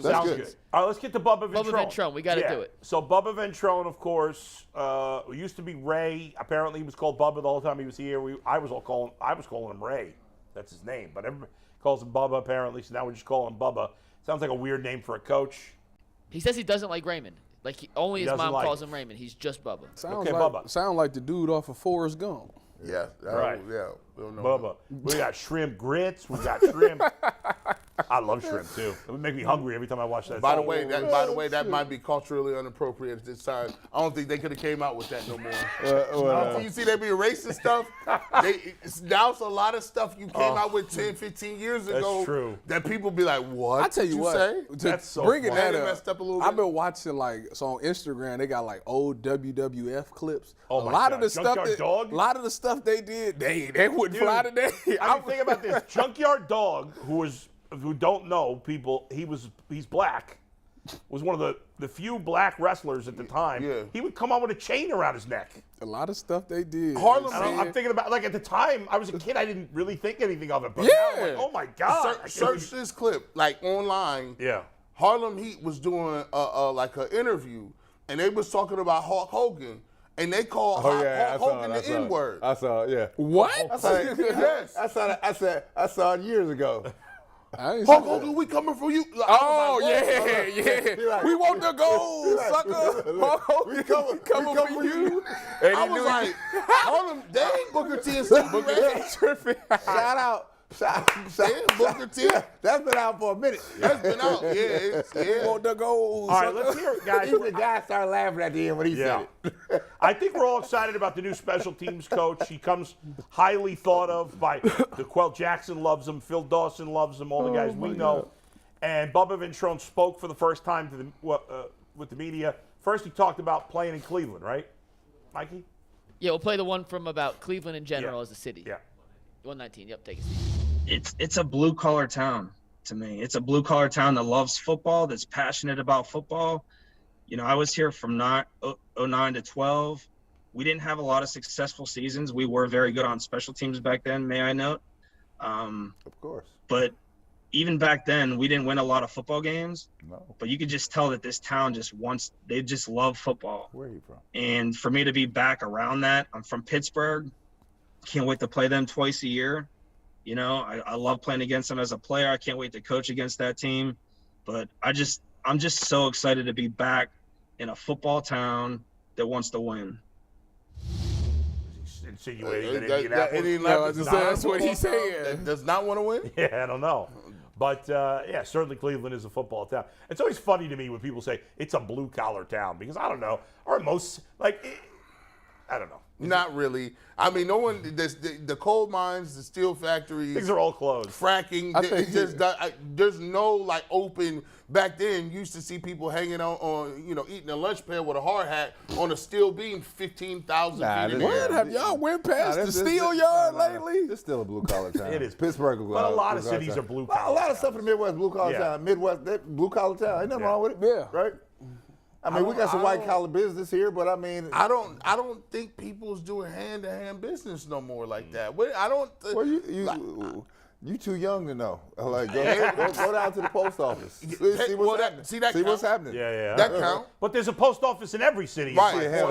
Sounds good. All right, let's get to Bubba Ventrone. Bubba Ventrone, we got to do it. So Bubba Ventrone, of course, used to be Ray. Apparently, he was called Bubba the whole time he was here. I was calling him Ray. That's his name, but everybody calls him Bubba apparently. So now we just call him Bubba. Sounds like a weird name for a coach. He says he doesn't like Raymond. Like only his mom calls him Raymond. He's just Bubba. Sound like the dude off of Forrest Gump. Yeah. Right. Yeah. We don't know. Bubba. We got shrimp grits. We got shrimp. I love shrimp too. It would make me hungry every time I watch that. By the way, that might be culturally inappropriate at this time. I don't think they could have came out with that no more. I don't think you see they be racist stuff. Now it's a lot of stuff you came out with 10, 15 years ago. That's true. That people be like, what? I tell you what, say? That's so bringing funny. that messed up a little I've bit. been watching so on Instagram they got like old WWF clips. Oh my God. Junkyard Dog? Stuff they did, they wouldn't fly today. I mean, think about this. Junkyard Dog, who don't know people, he's black, was one of the few black wrestlers at the time. Yeah. He would come out with a chain around his neck. A lot of stuff they did. I'm thinking about, like, at the time, I was a kid, I didn't really think anything of it. But now I'm like, oh my God. Search this clip, like online. Yeah. Harlem Heat was doing like an interview, and they was talking about Hulk Hogan. And they called Hulk Hogan the N-word. I saw it, yeah. What? Yes. I saw it years ago. Hulk Hogan, we coming for you. Yeah. We want the gold, sucker. Hulk Hogan, we coming for you. And I was like, Harlem, they ain't Booker T and Stevie Ray. Shout out. Booker T. That's been out for a minute. That's been out. Yeah. Want the gold. All right, let's hear it, guys. Even the guy started laughing at the end when he said it. I think we're all excited about the new special teams coach. He comes highly thought of by DeQuell Jackson loves him, Phil Dawson loves him, all the guys we know. And Bubba Ventrone spoke for the first time to with the media. First, he talked about playing in Cleveland, right, Mikey? Yeah, we'll play the one from about Cleveland in general as a city. Yeah. 119. Yep, take a seat. It's a blue-collar town to me. It's a blue-collar town that loves football, that's passionate about football. You know, I was here from 09 to 12. We didn't have a lot of successful seasons. We were very good on special teams back then, may I note. Of course. But even back then, we didn't win a lot of football games. No. But you could just tell that this town they just love football. Where are you from? And for me to be back around that, I'm from Pittsburgh. Can't wait to play them twice a year. You know, I love playing against them as a player. I can't wait to coach against that team. But I'm just so excited to be back in a football town that wants to win. Insinuating that Indianapolis. That's what he's saying. Does not want to win? Yeah, I don't know. But, yeah, certainly Cleveland is a football town. It's always funny to me when people say it's a blue-collar town because I don't know. Or most, like, I don't know. Not really. I mean, no one. The coal mines, the steel factories, Things are all closed. Fracking. There's no like open. Back then, you used to see people hanging out on eating a lunch pail with a hard hat on a steel beam 15,000 feet in the air. What? Have y'all went past the steel yard lately? It's still a blue-collar town. It is. Pittsburgh. But a lot of cities are blue-collar. A lot of stuff in the Midwest, blue-collar town. Midwest, blue-collar town. Ain't nothing wrong with it. Yeah. Right? I mean, we got some white-collar business here, but I mean... I don't think people's doing hand-to-hand business no more like that. I don't... Well, you too young to know. Like, go down to the post office. See what's happening. Yeah. That count. But there's a post office in every city. Right. Hell,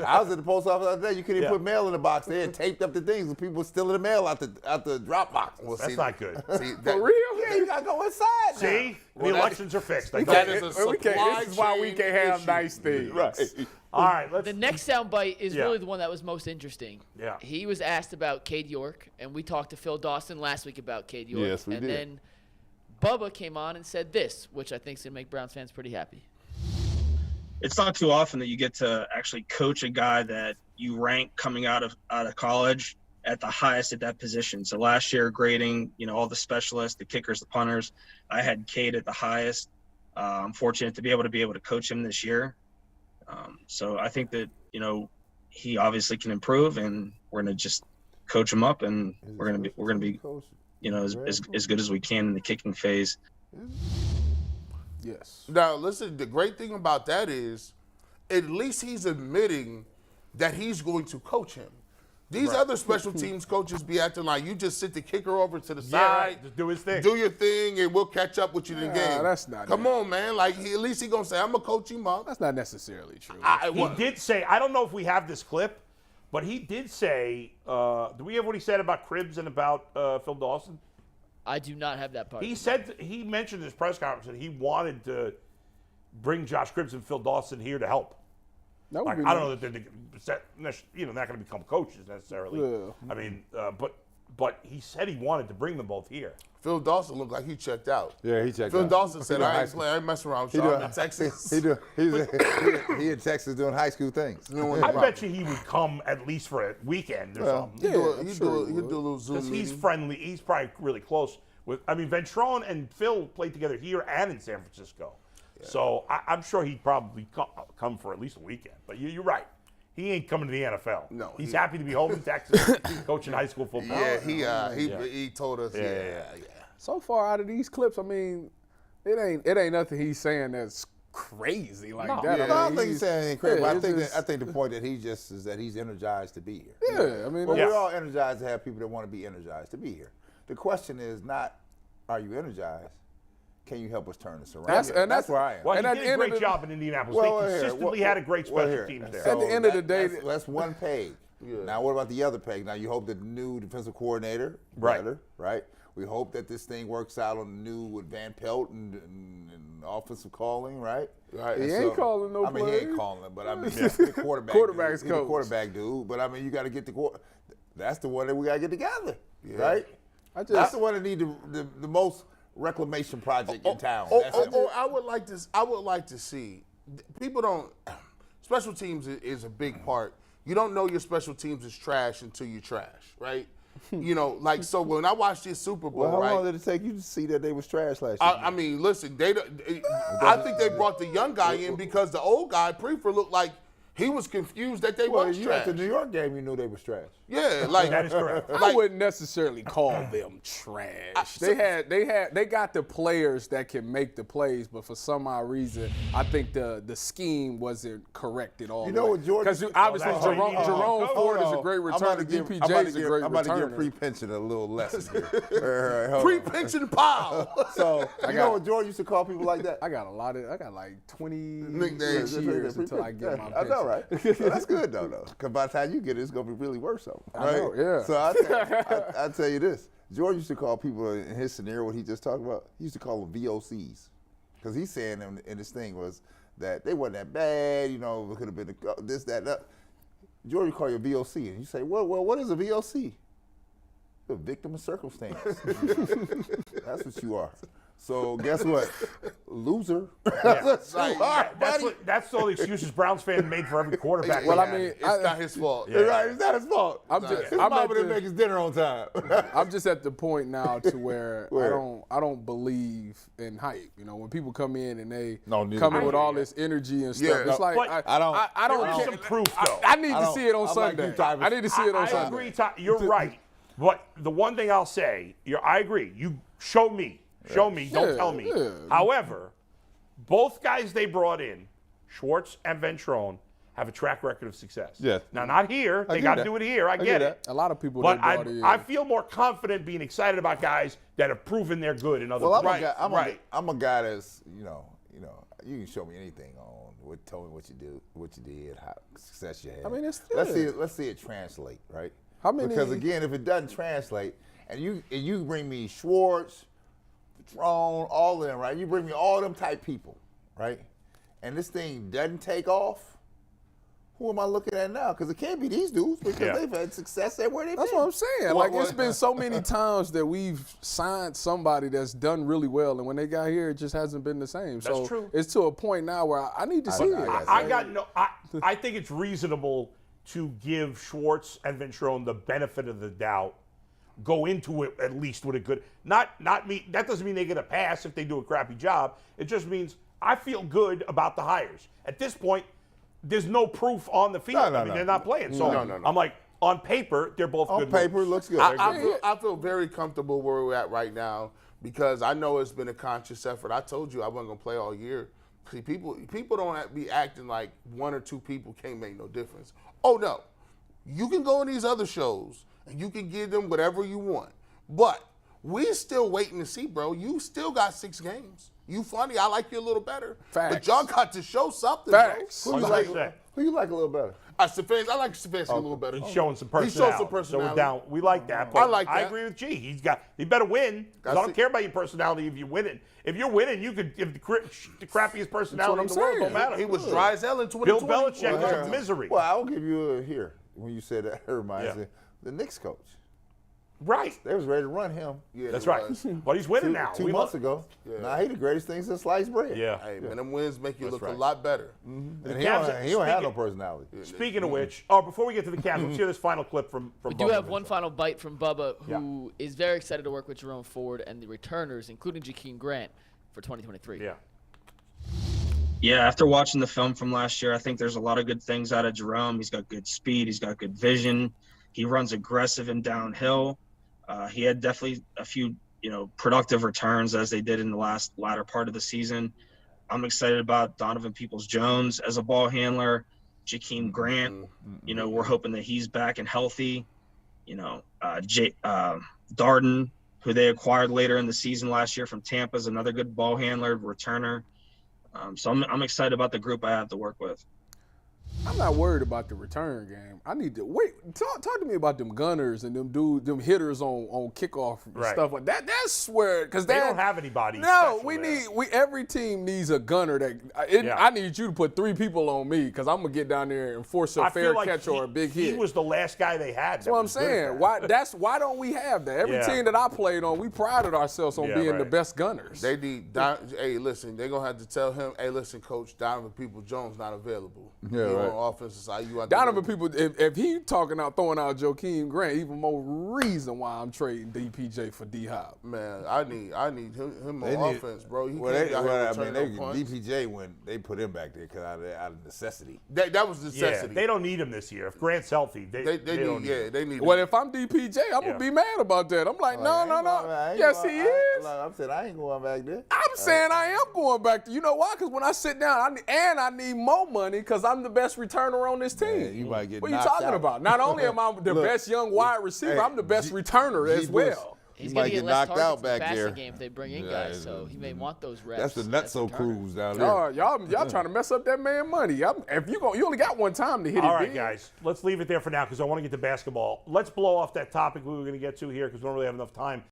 I was at the post office the other day. You couldn't even put mail in the box. They had taped up the things, and people were stealing the mail out the drop box. Well, that's not good. For real? Yeah, you gotta go inside. See, the elections are fixed. That is a supply This is why we can't have nice things. Right. All right, The next soundbite is really the one that was most interesting. Yeah. He was asked about Cade York, and we talked to Phil Dawson last week about Cade York. Yes, we and did. then Bubba came on and said this, which I think is going to make Browns fans pretty happy. It's not too often that you get to actually coach a guy that you rank coming out of college at the highest at that position. So last year, grading, all the specialists, the kickers, the punters, I had Cade at the highest. I'm fortunate to be able to coach him this year. So I think that, he obviously can improve, and we're going to just coach him up, and we're going to be as good as we can in the kicking phase. Yes. Now, listen, the great thing about that is at least he's admitting that he's going to coach him. These other special teams coaches be acting like you just sit the kicker over to the side, right. Just do his thing. do your thing, and we'll catch up with you in the game. That's not. Come on, man. Like at least he gonna say, "I'm gonna coach you, Mom." That's not necessarily true. He did say, I don't know if we have this clip, but he did say, do we have what he said about Cribbs and about Phil Dawson? I do not have that part. He said, he mentioned in his press conference that he wanted to bring Josh Cribbs and Phil Dawson here to help. That would Like, be I don't nice. know that they're not going to become coaches necessarily. Yeah. I mean, but he said he wanted to bring them both here. Phil Dawson looked like he checked out. Yeah, he checked Phil out. Dawson said, He "I high ain't school. playing. I ain't messing around with He y'all do- in Texas." He in Texas doing high school things. I bet you he would come at least for a weekend or something. He'd do a little Zoom Because he's meeting. friendly. He's probably really close with. I mean, Ventrone and Phil played together here and in San Francisco, so I'm sure he'd probably come for at least a weekend. But you're right. He ain't coming to the NFL. No, he's happy to be home in Texas, coaching high school football. Yeah, he told us. Yeah. So far out of these clips, I mean, it ain't nothing he's saying that's crazy like that. yeah. I don't think he's saying anything crazy. Yeah, but it's I think the point that is that he's energized to be here. Yeah, I mean, Well, Yeah. we're all energized to have people that want to be energized to be here. The question is not, are you energized? Can you help us turn this around? That's where I am. Well, And he at did the a end of great the- job in Indianapolis. Well, They here, consistently had a great special teams there. At the end of the day- that's one peg. Now, what about the other peg? Now, you hope that the new defensive coordinator, Right. right? We hope that this thing works out on the new with Van Pelt and offensive calling, right? Right. He And ain't calling no I mean, he plays. ain't calling, but I mean, the quarterback. Quarterback's dude. He's the coach. quarterback dude. But I mean, you got to get that's the one that we got to get together, right? That's the one that need the most reclamation project in town. That's it. Or I would like to see. People don't. Special teams is a big part. You don't know your special teams is trash until you trash, right? You know, like so when I watched this Super Bowl, Well, how right? long did it take you to see that they was trash last year? I mean, listen, I think they brought the young guy in because the old guy, Prefer, looked like he was confused that they well, was you trash. at the New York game, you knew they was trash. Yeah, like That is correct. I wouldn't necessarily call them trash. They got the players that can make the plays, but for some odd reason, I think the scheme wasn't correct at all. You know what, Jordan? Because obviously that's why you need a Jerome coach. Ford is Hold a on. great I'm about returner. to give- DPJ is a great I'm about to give returner. pre-pension a little lesson here. Hold on. pre-pension Powell. So, you know what Jordan used to call people like that? I got like 20 Nicknames. years until I get my I pension. know, right? So that's good, though. Because by the time you get it, it's going to be really worse, though. I Right? know, yeah. So I tell you this. Jordan used to call people in his scenario, what he just talked about, he used to call them VOCs. Because he's saying in this thing was that they wasn't that bad, it could have been this, that. Jordan call you a VOC, and you say, well, what is a VOC? You're a victim of circumstance. That's what you are. So guess what? Loser. That's what you are, buddy. That's all the excuses Browns fans made for every quarterback. Well, they I had. mean, It's not his fault. Right, it's not his fault. His I'm mama at didn't the- make his dinner on time. I'm just at the point now to where Where? I don't believe in hype. When people come in and they No, neither come do in with I. all this energy and stuff, Yeah, it's like but I don't there is care. some proof, though. I need I to don't- see it on I'm like Sunday. you, Tyvis. I need to see it on I Sunday. agree, you're right. But the one thing I'll say, I agree. You show me. Don't tell me. Yeah. However, both guys they brought in, Schwartz and Ventrone, have a track record of success. Yes. Now, not here. They get got to that. do it here. I get get that. it. A lot of people But they brought in. I feel more confident being excited about guys that have proven they're good in other Well, places. I'm a guy that's, you can show me anything on tell me what you did, how success you had. I mean, it's let's see it translate, right? How many- Because again, if it doesn't translate, and you bring me Schwartz, Ventrone, all of them, right? You bring me all them type people, right? And this thing doesn't take off. Who am I looking at now? Because it can't be these dudes because they've had success everywhere they've That's been. what I'm saying. It's been so many times that we've signed somebody that's done really well, and when they got here, it just hasn't been the same. That's true. It's to a point now where I need to see it. I think it's reasonable to give Schwartz and Ventrone the benefit of the doubt. Go into it at least with a good, not me. That doesn't mean they get a pass if they do a crappy job. It just means I feel good about the hires. At this point, there's no proof on the field. No, they're not playing. So I'm like, on paper, they're both On good. paper, moves. it looks good. I feel very comfortable where we're at right now because I know it's been a conscious effort. I told you I wasn't gonna play all year. See, people don't be acting like one or two people can't make no difference. Oh no, You can go on these other shows and you can give them whatever you want. But we still waiting to see, bro. You still got 6 games. You funny. I like you a little better. Facts. But y'all got to show something, Facts. bro. Who you like a little better? Stefanski, I like Stefanski a little better. He's showing some He personality. showed some personality. So we're down. We like that. I But like that. I agree with G. He better win. 'Cause I don't care about your personality if you're winning. If you're winning, you could give the crappiest personality in the world. Don't matter. He was dry as hell in 2020. Bill Belichick was a misery. Well, I'll give you a here. When you said that, it reminds Yeah. me. The Knicks coach. Right. They was ready to run him Yeah, That's he right. was. But he's winning now. two We months love- ago. Now he the greatest thing since sliced bread. Yeah. Hey, man, them wins make you look right. a lot better. And The he Cavs- don't have no speaking- personality. Speaking of which, before we get to the Cavs, let's hear this final clip from We do Bubba have one Ventrone. final bite from Bubba, who is very excited to work with Jerome Ford and the returners, including Jakeem Grant, for 2023. Yeah. Yeah, after watching the film from last year, I think there's a lot of good things out of Jerome. He's got good speed. He's got good vision. He runs aggressive and downhill. He had definitely a few, productive returns as they did in the latter part of the season. I'm excited about Donovan Peoples-Jones as a ball handler. Jakeem Grant, we're hoping that he's back and healthy. Darden, who they acquired later in the season last year from Tampa, is another good ball handler, returner. So I'm excited about the group I have to work with. I'm not worried about the return game. I need to wait. Talk to me about them gunners and them hitters on kickoff and Right. stuff like that. That's where because They don't have anybody. No, special there. every team needs a gunner that. Yeah. I need you to put 3 people on me because I'm gonna get down there and force a I fair feel like catch or a big hit. He was the last guy they had. That's what I'm saying. Why don't we have that? Every Yeah. team that I played on, we prided ourselves on Yeah, being the right. best gunners. They need. Hey, listen, they're gonna have to tell him. Hey, listen, Coach, Donovan Peoples-Jones not available. Yeah, He right. on offensive side. You out Donovan there. people, if he throwing out Jakeem Grant, even more reason why I'm trading DPJ for D-Hop. Man, I need him They on need- offense, bro. He Well, can't be out here returning no punts. DPJ when they put him back there because out of necessity. That was Yeah, necessity. they don't need him this year. If Grant's healthy, they They don't need. need him. Yeah, they need. Well, him. if I'm DPJ, I'm Yeah. gonna be mad about that. I'm like, no. Yes, he is. I'm saying I ain't going back there. I'm saying I am going back to. You know why? Because when I sit down, I need more money because I'm the best returner on this team. Man, you might get What are you knocked talking out. about? Not only am I the Look, best young wide receiver, hey, I'm the best G- returner as G. well. He's You going might to get get less knocked targets out in the back passing there. game if they bring in Yeah, guys, so he may want those reps. That's the as a nutso returner. cruise down there. Y'all trying to mess up that man money. If you only got one time to hit All it right, big. guys, let's leave it there for now because I want to get to basketball. Let's blow off that topic we were going to get to here because we don't really have enough time.